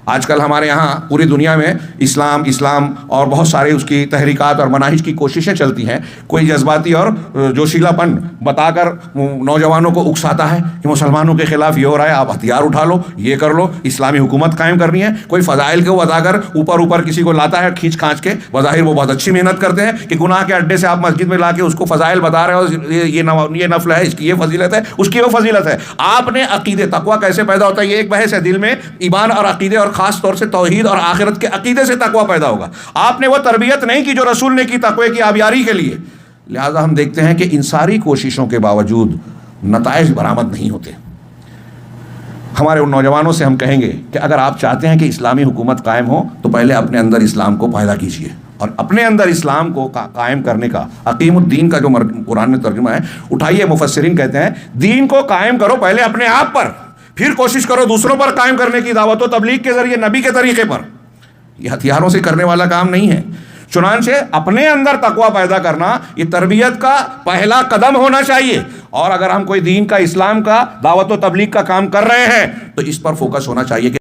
آج کل ہمارے یہاں پوری دنیا میں اسلام اور بہت سارے اس کی تحریکات اور مناہج کی کوششیں چلتی ہیں. کوئی جذباتی اور جوشیلا پن بتا کر نوجوانوں کو اکساتا ہے کہ مسلمانوں کے خلاف یہ ہو رہا ہے، آپ ہتھیار اٹھا لو، یہ کر لو، اسلامی حکومت قائم کرنی ہے. کوئی فضائل کو بتا کر اوپر کسی کو لاتا ہے کھینچ کھانچ کے. بظاہر وہ بہت اچھی محنت کرتے ہیں کہ گناہ کے اڈے سے آپ مسجد میں لا کے اس کو فضائل بتا رہے ہو، یہ نفل ہے، اس کی یہ فضیلت ہے، اس کی وہ فضیلت ہے. آپ نے عقیدے تقویٰ کیسے پیدا ہوتا ہے، یہ ایک بحث ہے. دل میں ایمان اور عقیدے اور خاص طور سے توحید اور آخرت کے عقیدے سے تقویٰ پیدا ہوگا. آپ نے وہ تربیت نہیں کی جو رسول نے کی تقوی کی آبیاری کے لیے. لہذا ہم دیکھتے ہیں کہ ان ساری کوششوں کے باوجود نتائج برآمد نہیں ہوتے. ہمارے ان نوجوانوں سے ہم کہیں گے کہ اگر آپ چاہتے ہیں کہ اسلامی حکومت قائم ہو تو پہلے اپنے اندر اسلام کو پیدا کیجیے، اور اپنے اندر اسلام کو قائم کرنے کا عقیم الدین کا جو قرآن میں ترجمہ ہے اٹھائیے. مفسرین کہتے ہیں دین کو قائم کرو پہلے اپنے آپ پر، پھر کوشش کرو دوسروں پر قائم کرنے کی. دعوت و تبلیغ کے ذریعے نبی کے طریقے پر. یہ ہتھیاروں سے کرنے والا کام نہیں ہے. چنانچہ اپنے اندر تقویٰ پیدا کرنا یہ تربیت کا پہلا قدم ہونا چاہیے. اور اگر ہم کوئی دین کا، اسلام کا، دعوت و تبلیغ کا کام کر رہے ہیں تو اس پر فوکس ہونا چاہیے کہ